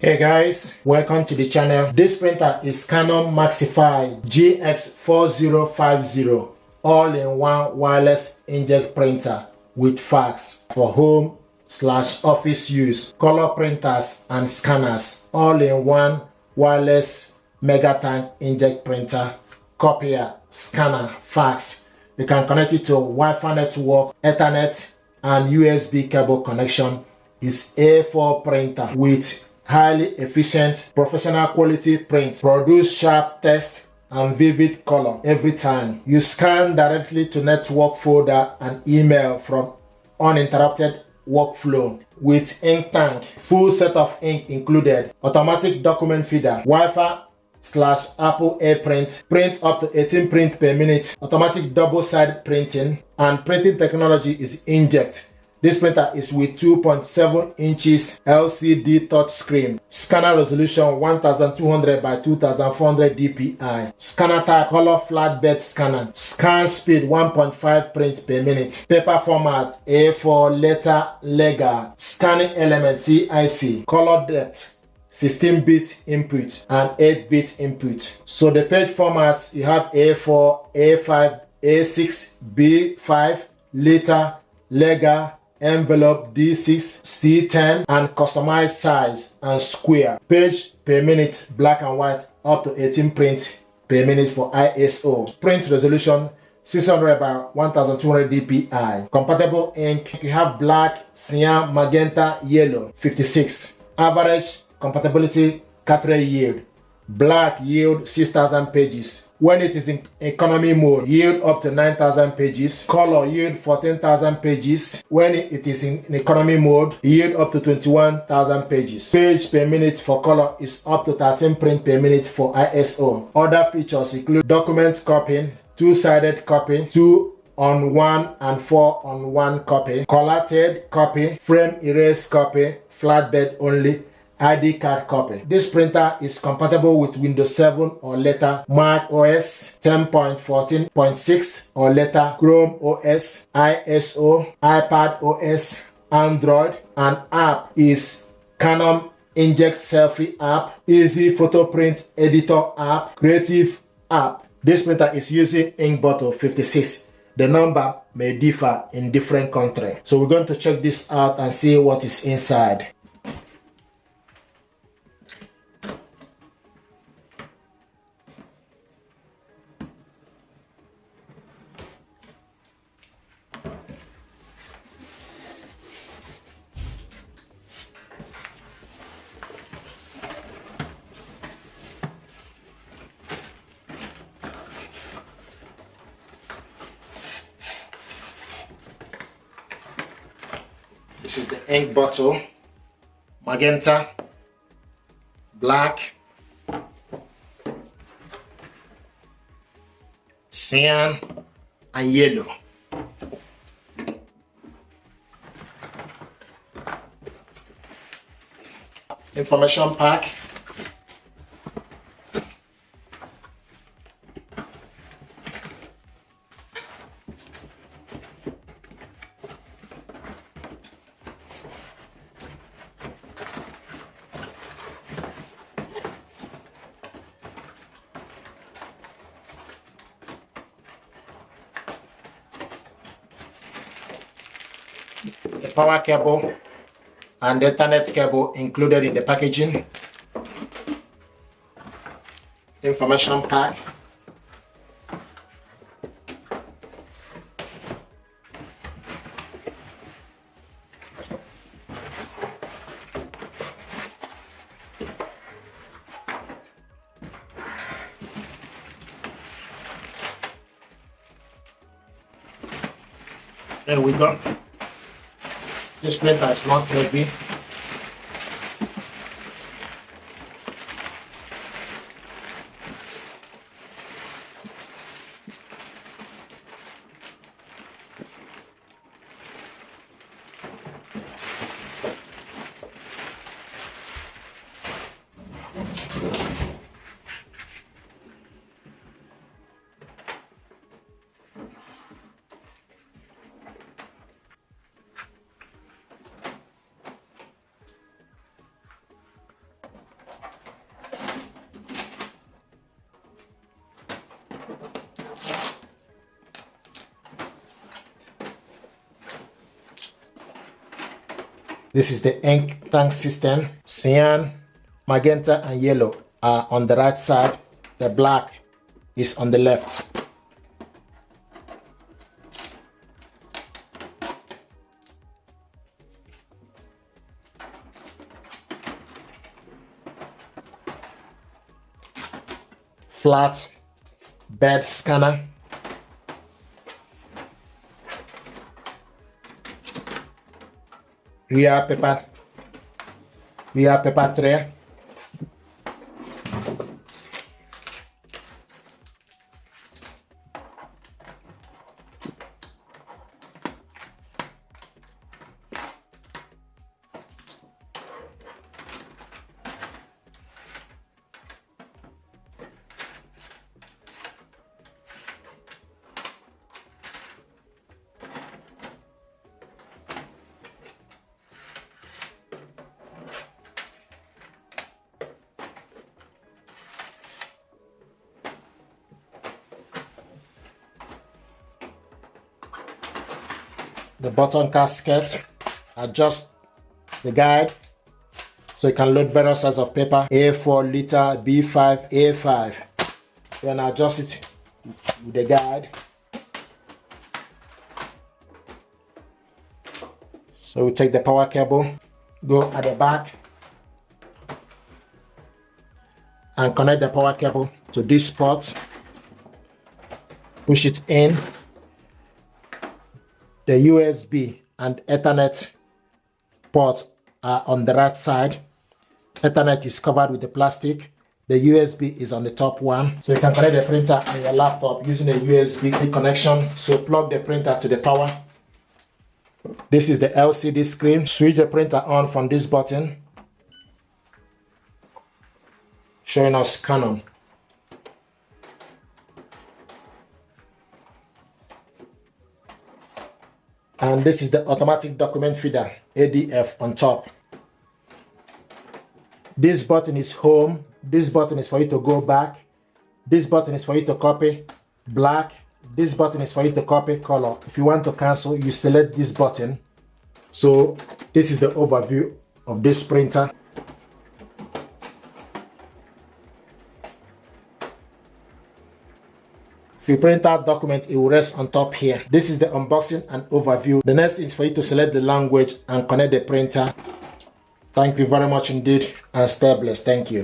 Hey guys, welcome to the channel. This printer is Canon Maxify GX4050 all-in-one wireless inkjet printer with fax for home/office use, color printers and scanners, all-in-one wireless MegaTank inkjet printer, copier, scanner, fax. You can connect it to Wi-Fi network, Ethernet and USB cable connection. Is A4 printer with highly efficient, professional quality print. Produce sharp text and vivid color every time. You scan directly to network folder and email from uninterrupted workflow. With ink tank, full set of ink included, automatic document feeder, Wi-Fi/Apple AirPrint, print up to 18 print per minute, automatic double-side printing, and printing technology is inkjet. This printer is with 2.7 inches LCD touchscreen. Scanner resolution 1200 by 2400 dpi. Scanner type color flatbed scanner. Scan speed 1.5 print per minute. Paper format A4 letter legal. Scanning element CIC. Color depth 16-bit input and 8-bit input. So the page formats, you have A4, A5, A6, B5, letter, legal, envelope, D6, C10, and customized size and square. Page per minute, black and white, up to 18 print per minute for ISO. Print resolution 600 by 1200 dpi. Compatible ink, you have black, cyan, magenta, yellow. 56. Average compatibility cartridge yield. Black yield 6,000 pages. When it is in economy mode, yield up to 9,000 pages. Color yield 14,000 pages. When it is in economy mode, yield up to 21,000 pages. Page per minute for color is up to 13 print per minute for ISO. Other features include document copying, two-sided copy, 2-on-1 and 4-on-1 copy, collated copy, frame erase copy, flatbed only, ID card copy. This printer is compatible with Windows 7 or later, Mac OS 10.14.6 or later, Chrome OS, ISO, iPad OS, Android, and app is Canon Inject Selfie app, Easy Photo Print Editor app, Creative app. This printer is using ink bottle 56. The number may differ in different countries. So we're going to check this out and see what is inside. This is the ink bottle, magenta, black, cyan, and yellow. Information pack. The power cable and the Ethernet cable included in the packaging. Information pack. There we go. This printer is not heavy. This is the ink tank system. Cyan, magenta, and yellow are on the right side. The black is on the left. Flat bed scanner. Rear paper tray. The button casket. Adjust the guide so you can load various sizes of paper. A4 liter, B5, A5. Then adjust it with the guide. So we take the power cable, go at the back, and connect the power cable to this port. Push it in. The USB and Ethernet port are on the right side. Ethernet is covered with the plastic. The USB is on the top one. So you can connect the printer on your laptop using a USB connection. So plug the printer to the power. This is the LCD screen. Switch the printer on from this button, showing us Canon. And this is the automatic document feeder, ADF, on top. This button is home. This button is for you to go back. This button is for you to copy black. This button is for you to copy color. If you want to cancel, you select this button. So this is the overview of this printer. If you print out document, it will rest on top here. This is the unboxing and overview. The next is for you to select the language and connect the printer. Thank you very much indeed, and stay blessed. Thank you.